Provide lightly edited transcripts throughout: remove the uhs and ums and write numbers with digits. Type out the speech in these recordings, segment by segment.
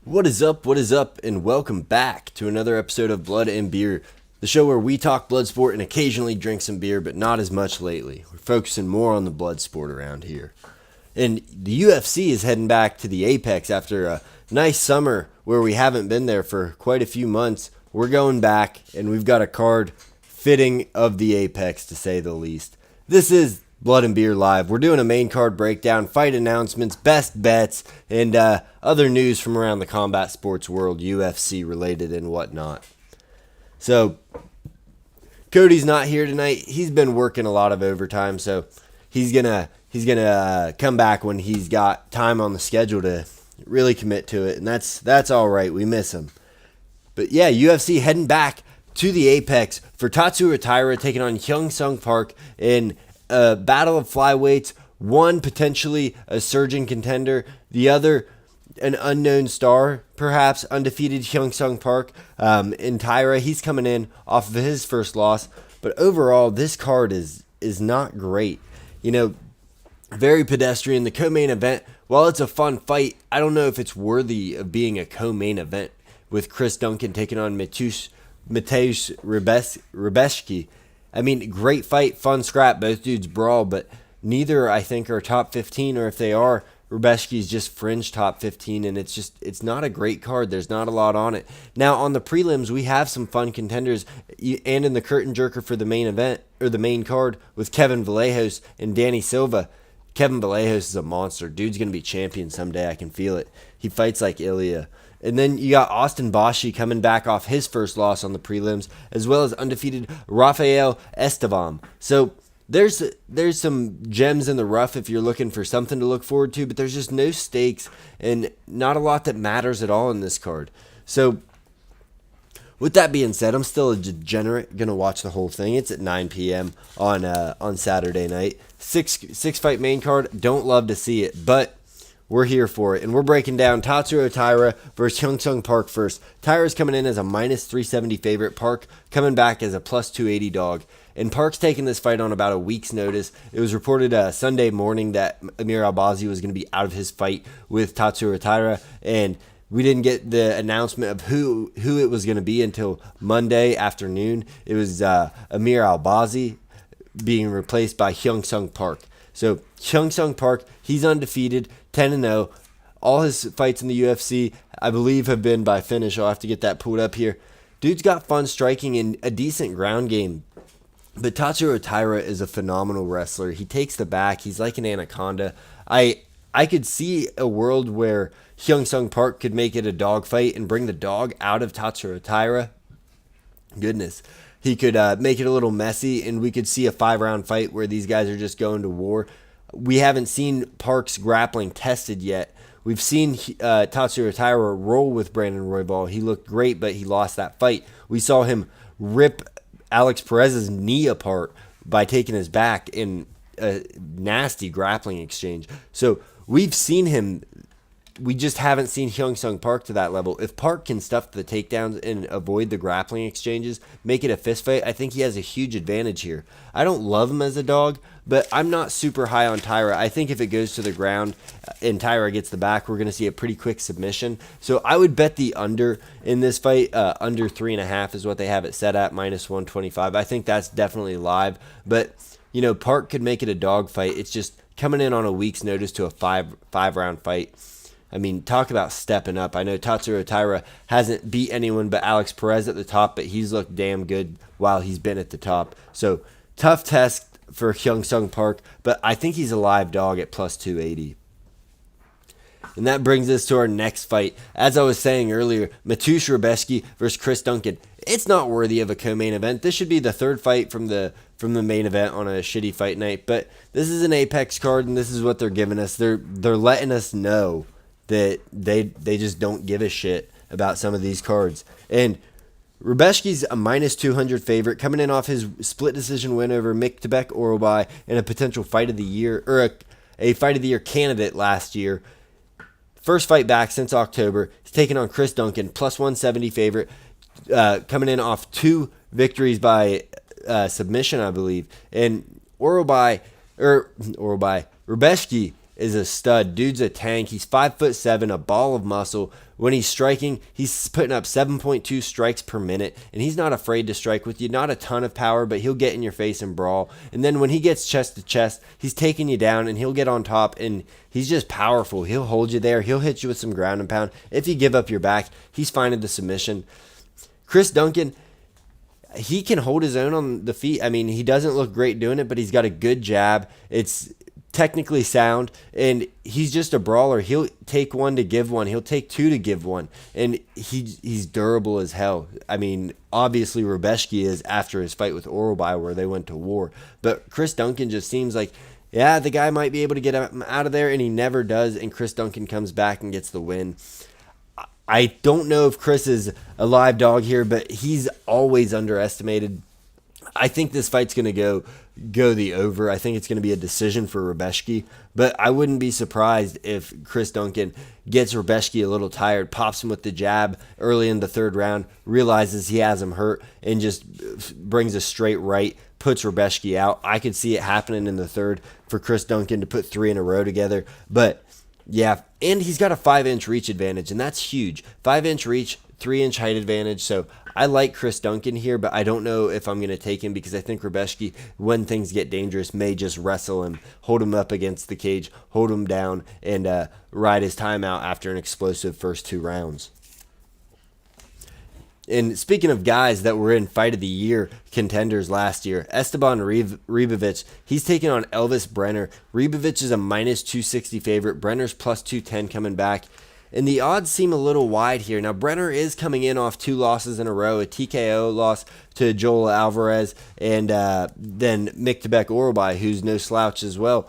What is up? What is up? And welcome back to another episode of Blood and Beer, the show where we talk blood sport and occasionally drink some beer, but not as much lately. We're focusing more on the blood sport around here. And the UFC is heading back to the Apex after a nice summer where we haven't been there for quite a few months. We're going back, and we've got a card fitting of the Apex, to say the least. This is Blood and Beer Live. We're doing a main card breakdown, fight announcements, best bets, and other news from around the combat sports world, UFC related and whatnot. So, Cody's not here tonight. He's been working a lot of overtime, so he's gonna come back when he's got time on the schedule to really commit to it, and that's all right. We miss him. But yeah, UFC heading back to the Apex for Tatsuro Taira taking on Hyungsung Park in a battle of flyweights. One potentially a surging contender, the other an unknown star, perhaps undefeated Hyungsung Park. In Taira, he's coming in off of his first loss, but overall this card is not great. You know, very pedestrian. The co-main event, while it's a fun fight, I don't know if it's worthy of being a co-main event with Chris Duncan taking on Mateusz Rebeshki. I mean, great fight, fun scrap. Both dudes brawl, but neither, I think, are top 15, or if they are, Rebeshki's just fringe top 15, and it's not a great card. There's not a lot on it. Now, on the prelims, we have some fun contenders, and in the curtain jerker for the main event, or the main card, with Kevin Vallejos and Danny Silva. Kevin Vallejos is a monster. Dude's going to be champion someday. I can feel it. He fights like Ilya. And then you got Austin Bashi coming back off his first loss on the prelims, as well as undefeated Rafael Estevam. So there's some gems in the rough if you're looking for something to look forward to, but there's just no stakes and not a lot that matters at all in this card. So with that being said, I'm still a degenerate. Gonna watch the whole thing. It's at 9 p.m. on Saturday night. Six fight main card. Don't love to see it, but we're here for it, and we're breaking down Tatsuro Taira versus Hyungsung Park first. Taira's coming in as a minus 370 favorite. Park coming back as a plus 280 dog. And Park's taking this fight on about a week's notice. It was reported Sunday morning that Amir Albazi was going to be out of his fight with Tatsuro Taira, and we didn't get the announcement of who it was going to be until Monday afternoon. It was Amir Albazi being replaced by Hyungsung Park. So Hyungsung Park, he's undefeated, 10-0. All his fights in the UFC, I believe, have been by finish. I'll have to get that pulled up here. Dude's got fun striking and a decent ground game. But Tatsuro Taira is a phenomenal wrestler. He takes the back. He's like an anaconda. I could see a world where Hyungsung Park could make it a dog fight and bring the dog out of Tatsuro Taira. Goodness. He could make it a little messy, and we could see a 5-round fight where these guys are just going to war. We haven't seen Park's grappling tested yet. We've seen Tatsuro Taira roll with Brandon Royval. He looked great, but he lost that fight. We saw him rip Alex Perez's knee apart by taking his back in a nasty grappling exchange. So we've seen him. We just haven't seen Hyungsung Park to that level. If Park can stuff the takedowns and avoid the grappling exchanges, make it a fist fight, I think he has a huge advantage here. I don't love him as a dog, but I'm not super high on Taira. I think if it goes to the ground and Taira gets the back, we're going to see a pretty quick submission. So I would bet the under in this fight. Under 3.5 is what they have it set at, minus 125. I think that's definitely live. But, you know, Park could make it a dog fight. It's just coming in on a week's notice to a five-round fight. I mean, talk about stepping up. I know Tatsuro Taira hasn't beat anyone but Alex Perez at the top, but he's looked damn good while he's been at the top. So, tough test for Hyungsung Park, but I think he's a live dog at plus 280. And that brings us to our next fight. As I was saying earlier, Mateusz Rebeshki versus Chris Duncan. It's not worthy of a co-main event. This should be the third fight from the main event on a shitty fight night, but this is an Apex card, and this is what they're giving us. They're letting us know that they just don't give a shit about some of these cards. And Rebeshki's a minus 200 favorite, coming in off his split decision win over Miktebek Orobai and a potential fight of the year, or a fight of the year candidate last year. First fight back since October. He's taking on Chris Duncan, plus 170 favorite, coming in off 2 victories by submission, I believe. And Rebeshki is a stud. Dude's a tank. He's 5'7", a ball of muscle. When he's striking, he's putting up 7.2 strikes per minute, and he's not afraid to strike with you. Not a ton of power, but he'll get in your face and brawl. And then when he gets chest to chest, he's taking you down, and he'll get on top, and he's just powerful. He'll hold you there. He'll hit you with some ground and pound. If you give up your back, he's finding the submission. Chris Duncan, he can hold his own on the feet. I mean, he doesn't look great doing it, but he's got a good jab. It's technically sound, and he's just a brawler. He'll take one to give one. He'll take two to give one, and he's durable as hell. I mean, obviously Rubeshki is after his fight with Orobai where they went to war, but Chris Duncan just seems like, yeah, the guy might be able to get him out of there, and he never does, and Chris Duncan comes back and gets the win. I don't know if Chris is a live dog here, but he's always underestimated. I think this fight's going to go the over. I think it's going to be a decision for Rubeshki, but I wouldn't be surprised if Chris Duncan gets Rubeshki a little tired, pops him with the jab early in the third round, realizes he has him hurt, and just brings a straight right, puts Rubeshki out. I could see it happening in the third for Chris Duncan to put 3 in a row together, but yeah, and he's got a 5-inch reach advantage, and that's huge. 5-inch reach, 3-inch height advantage, so I like Chris Duncan here, but I don't know if I'm going to take him because I think Rubeshki, when things get dangerous, may just wrestle him, hold him up against the cage, hold him down, and ride his time out after an explosive first 2 rounds. And speaking of guys that were in Fight of the Year contenders last year, Esteban Ribovic, he's taking on Elvis Brenner. Ribovic is a -260 favorite. Brenner's +210 coming back. And the odds seem a little wide here. Now, Brenner is coming in off 2 losses in a row, a TKO loss to Joel Alvarez, and then Miktebek Orobai, who's no slouch as well.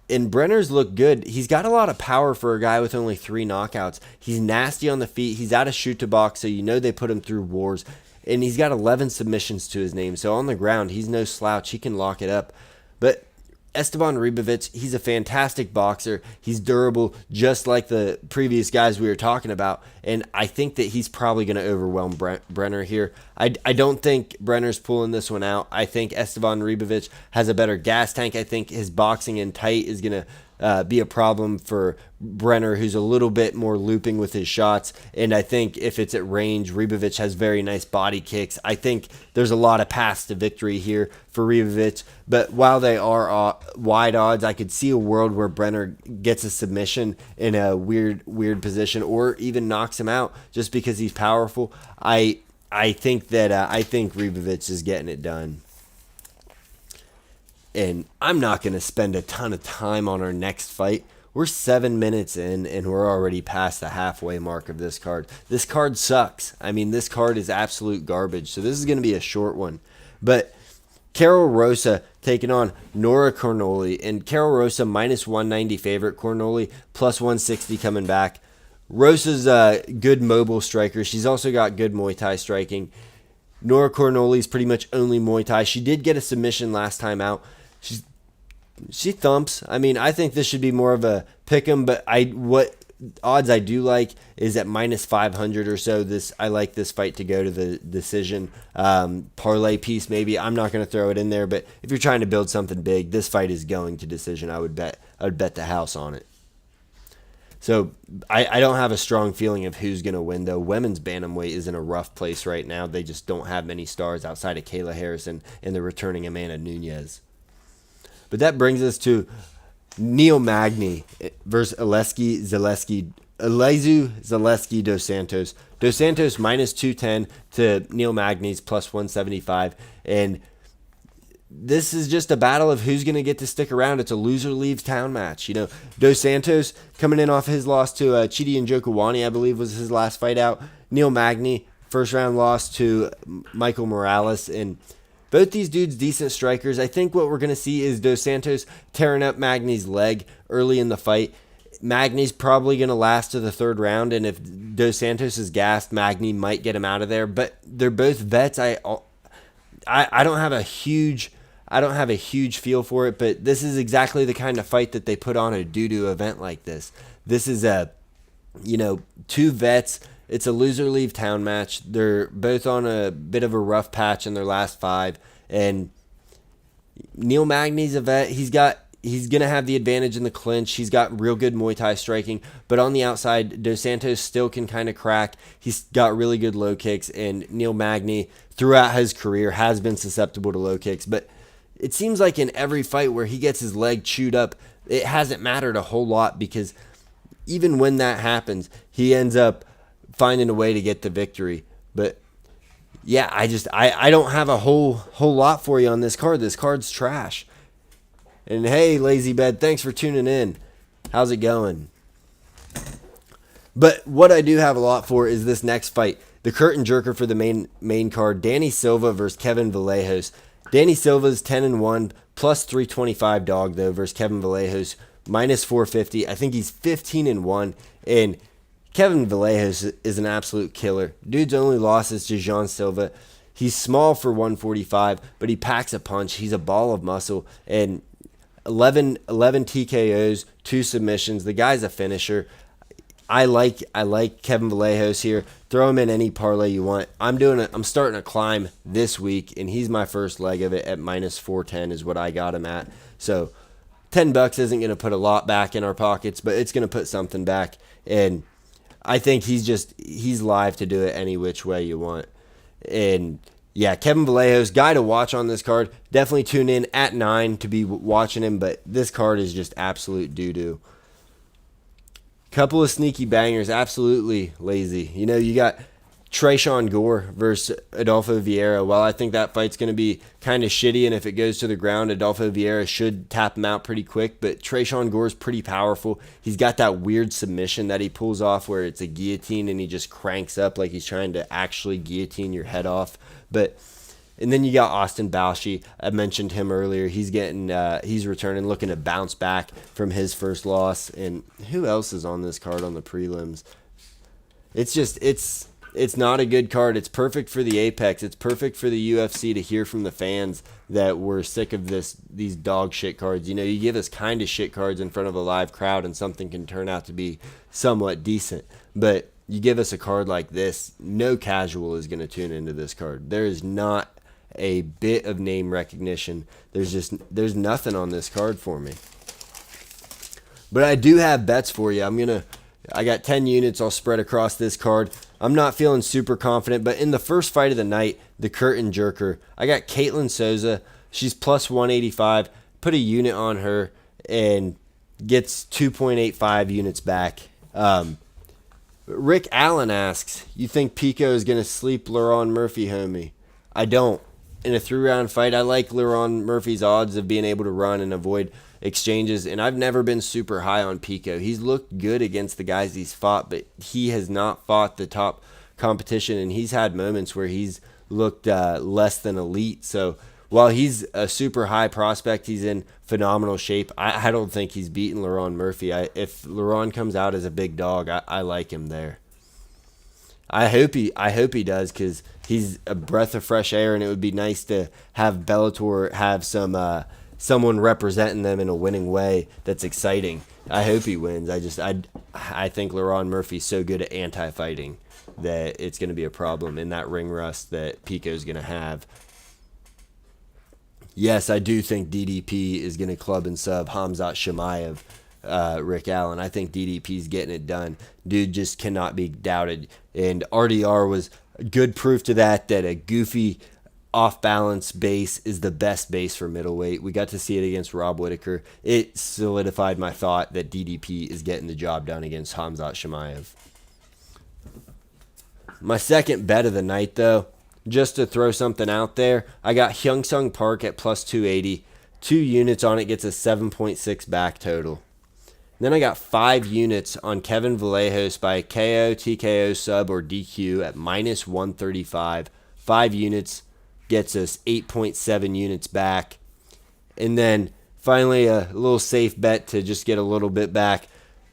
And Brenner's look good. He's got a lot of power for a guy with only 3 knockouts. He's nasty on the feet. He's out of shoot to box, so you know they put him through wars. And he's got 11 submissions to his name. So on the ground, he's no slouch. He can lock it up. But Esteban Ribovic, he's a fantastic boxer. He's durable, just like the previous guys we were talking about. And I think that he's probably going to overwhelm Brenner here. I don't think Brenner's pulling this one out. I think Esteban Ribovic has a better gas tank. I think his boxing in tight is going to be a problem for Brenner, who's a little bit more looping with his shots. And I think if it's at range, Ribovic has very nice body kicks. I think there's a lot of paths to victory here for Ribovic. But while they are wide odds, I could see a world where Brenner gets a submission in a weird position, or even knocks him out just because he's powerful. I think Ribovic is getting it done. And I'm not going to spend a ton of time on our next fight. We're 7 minutes in, and we're already past the halfway mark of this card. This card sucks. I mean, this card is absolute garbage. So this is going to be a short one. But Carol Rosa taking on Nora Cornoli. And Carol Rosa -190 favorite. Cornoli +160 coming back. Rosa's a good mobile striker. She's also got good Muay Thai striking. Nora Cornoli's pretty much only Muay Thai. She did get a submission last time out. She thumps. I mean, I think this should be more of a pick'em, but what odds I do like is at -500 or so. I like this fight to go to the decision. Parlay piece maybe. I'm not going to throw it in there, but if you're trying to build something big, this fight is going to decision. I would bet the house on it. So I don't have a strong feeling of who's going to win, though. Women's bantamweight is in a rough place right now. They just don't have many stars outside of Kayla Harrison and the returning Amanda Nunes. But that brings us to Neil Magny versus Elezu Zaleski dos Santos. Dos Santos -210 to Neil Magny's +175. And this is just a battle of who's going to get to stick around. It's a loser leaves town match. You know, Dos Santos coming in off his loss to Chidi Njokuani, I believe was his last fight out. Neil Magny, first round loss to Michael Morales. And both these dudes, decent strikers. I think what we're going to see is Dos Santos tearing up Magny's leg early in the fight. Magny's probably going to last to the third round, and if Dos Santos is gassed, Magny might get him out of there. But they're both vets. I don't have a huge feel for it, but this is exactly the kind of fight that they put on a doo-doo event like this. This is two vets. It's a loser leave town match. They're both on a bit of a rough patch in their last 5, and Neil Magny's a vet. He's got he's going to have the advantage in the clinch. He's got real good Muay Thai striking. But on the outside, Dos Santos still can kind of crack. He's got really good low kicks. And Neil Magny, throughout his career, has been susceptible to low kicks. But it seems like in every fight where he gets his leg chewed up, it hasn't mattered a whole lot, because even when that happens, he ends up finding a way to get the victory. But yeah, I don't have a whole lot for you on this card. This card's trash. And hey, Lazy Bed, thanks for tuning in. How's it going? But what I do have a lot for is this next fight. The curtain jerker for the main card, Danny Silva versus Kevin Vallejos. Danny Silva's 10-1, plus 325 dog, though, versus Kevin Vallejos, minus 450. I think he's 15-1, and Kevin Vallejos is an absolute killer. Dude's only loss is to Jean Silva. He's small for 145, but he packs a punch. He's a ball of muscle, and 11 TKOs, 2 submissions. The guy's a finisher. I like Kevin Vallejos here. Throw him in any parlay you want. I'm starting to climb this week, and he's my first leg of it at minus 410 is what I got him at. So $10 isn't going to put a lot back in our pockets, but it's going to put something back. And I think he's live to do it any which way you want. And yeah, Kevin Vallejos, guy to watch on this card. Definitely tune in at 9 to be watching him, but this card is just absolute doo-doo. Couple of sneaky bangers, absolutely lazy. You know, you got Tresean Gore versus Adolfo Vieira. Well, I think that fight's going to be kind of shitty, and if it goes to the ground, Adolfo Vieira should tap him out pretty quick, but Tresean Gore's pretty powerful. He's got that weird submission that he pulls off where it's a guillotine and he just cranks up like he's trying to actually guillotine your head off. And then you got Austin Balshi. I mentioned him earlier. He's returning, looking to bounce back from his first loss. And who else is on this card on the prelims? It's not a good card. It's perfect for the Apex. It's perfect for the UFC to hear from the fans that we're sick of these dog shit cards. You know, you give us kind of shit cards in front of a live crowd and something can turn out to be somewhat decent. But you give us a card like this, no casual is going to tune into this card. There is not a bit of name recognition. There's nothing on this card for me. But I do have bets for you. I got 10 units I'll spread across this card. I'm not feeling super confident, but in the first fight of the night, the curtain jerker, I got Caitlin Souza. She's plus 185. Put a unit on her and gets 2.85 units back. Rick Allen asks, you think Pico is going to sleep Leron Murphy, homie? I don't. In a 3-round fight, I like Leron Murphy's odds of being able to run and avoid exchanges, and I've never been super high on Pico. He's looked good against the guys he's fought, but he has not fought the top competition, and he's had moments where he's looked less than elite. So while he's a super high prospect, he's in phenomenal shape. I don't think he's beaten Leron Murphy. If Leron comes out as a big dog, I like him there. I hope he does, because he's a breath of fresh air, and it would be nice to have Bellator have someone representing them in a winning way that's exciting. I hope he wins. I think Leron Murphy's so good at anti-fighting that it's going to be a problem in that ring rust that Pico's going to have. Yes, I do think DDP is going to club and sub Hamzat Chimaev. Rick Allen. I think DDP's getting it done. Dude just cannot be doubted. And RDR was good proof to that a goofy, off-balance base is the best base for middleweight. We got to see it against Rob Whittaker. It solidified my thought that DDP is getting the job done against Hamzat Chimaev. My second bet of the night, though, just to throw something out there, I got Hyungsung Park at plus 280. 2 units on it gets a 7.6 back total. Then I got 5 units on Kevin Vallejos by KO, TKO, sub, or DQ at minus 135. 5 units gets us 8.7 units back. And then finally a little safe bet to just get a little bit back.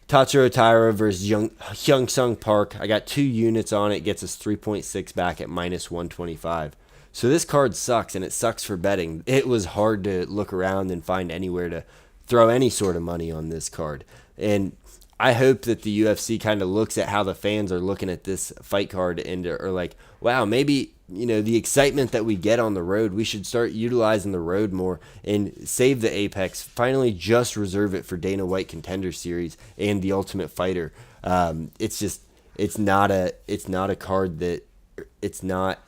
Tatsuro Taira versus Hyungsung Park. I got 2 units on it. Gets us 3.6 back at minus 125. So this card sucks, and it sucks for betting. It was hard to look around and find anywhere to throw any sort of money on this card. And I hope that the UFC kind of looks at how the fans are looking at this fight card and are like, wow, maybe, the excitement that we get on the road, we should start utilizing the road more and save the Apex. Finally, just reserve it for Dana White Contender Series and the Ultimate Fighter. It's not a card that it's not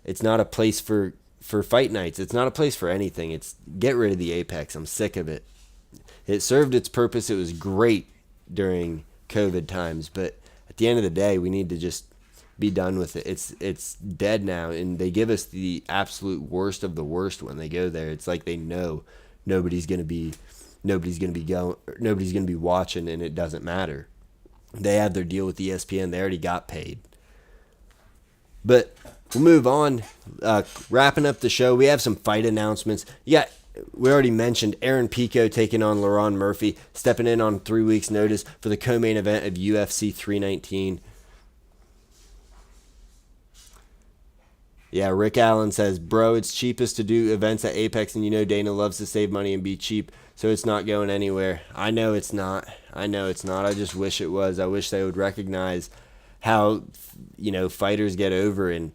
a place for fight nights. It's not a place for anything. It's get rid of the Apex. I'm sick of it. It served its purpose. It was great during COVID times, but at the end of the day, we need to just be done with it. It's dead now, and they give us the absolute worst of the worst when they go there. It's like they know nobody's gonna be watching, and it doesn't matter. They had their deal with ESPN. They already got paid. But we'll move on. Wrapping up the show, we have some fight announcements. We already mentioned Aaron Pico taking on Laron Murphy, stepping in on 3 weeks' notice for the co-main event of UFC 319. Yeah, Rick Allen says, bro, it's cheapest to do events at Apex, and Dana loves to save money and be cheap, so it's not going anywhere. I know it's not. I just wish it was. I wish they would recognize how, fighters get over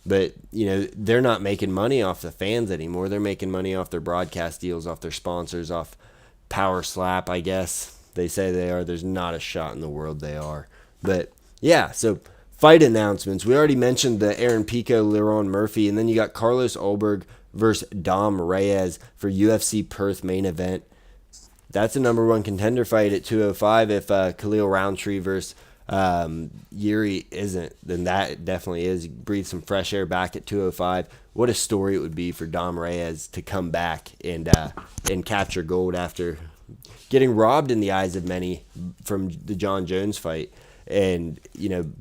but they're not making money off the fans anymore. They're making money off their broadcast deals, off their sponsors, off Power Slap, I guess. They say they are. There's not a shot in the world they are. But, yeah, so fight announcements. We already mentioned the Aaron Pico, Laron Murphy, and then you got Carlos Ulberg versus Dom Reyes for UFC Perth main event. That's a number one contender fight at 205. If Khalil Roundtree versus Yuri isn't, then that definitely is. Breathe some fresh air back at 205. What a story it would be for Dom Reyes to come back and capture gold after getting robbed in the eyes of many from the John Jones fight, and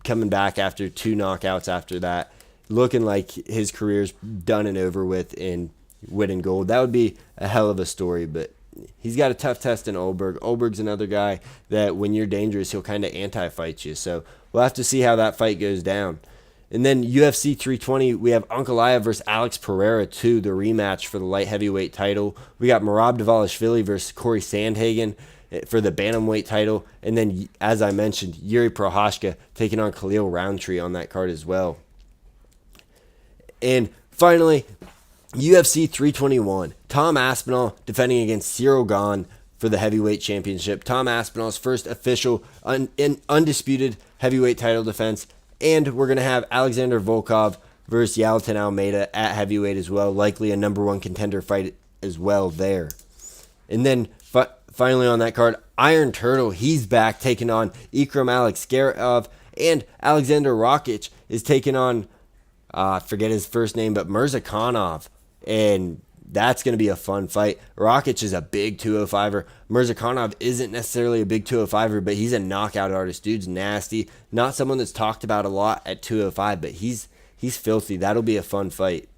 coming back after 2 knockouts after that, looking like his career's done and over with, and winning gold. That would be a hell of a story, but he's got a tough test in Ulberg. Ulberg's another guy that when you're dangerous, he'll kind of anti-fight you. So we'll have to see how that fight goes down. And then UFC 320, we have Ankalaev versus Alex Pereira 2, the rematch for the light heavyweight title. We got Merab Dvalishvili versus Corey Sandhagen for the bantamweight title. And then, as I mentioned, Yuri Prohashka taking on Khalil Roundtree on that card as well. And finally, UFC 321, Tom Aspinall defending against Cyril Gane for the heavyweight championship. Tom Aspinall's first official undisputed heavyweight title defense. And we're going to have Alexander Volkov versus Yalton Almeida at heavyweight as well. Likely a number one contender fight as well there. And then finally on that card, Iron Turtle, he's back taking on Ikram Alexskarov. And Alexander Rakic is taking on, I forget his first name, but Mirzakhanov. And that's going to be a fun fight. Rakic is a big 205er. Mirzakhanov isn't necessarily a big 205er, but he's a knockout artist. Dude's nasty. Not someone that's talked about a lot at 205, but he's filthy. That'll be a fun fight.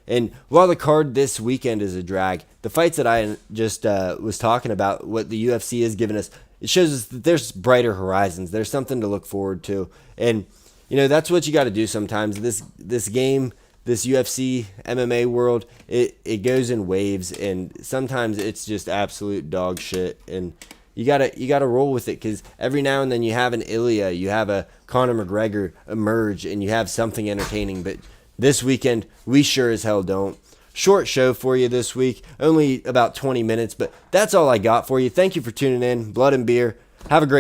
And while the card this weekend is a drag, the fights that I just was talking about, what the UFC has given us, it shows us that there's brighter horizons. There's something to look forward to. And, that's what you got to do sometimes. This game, this UFC MMA world, it goes in waves, and sometimes it's just absolute dog shit, and you gotta roll with it, because every now and then you have an Ilya, you have a Conor McGregor emerge, and you have something entertaining. But this weekend, we sure as hell don't. Short show for you this week, only about 20 minutes, but that's all I got for you. Thank you for tuning in. Blood and Beer. Have a great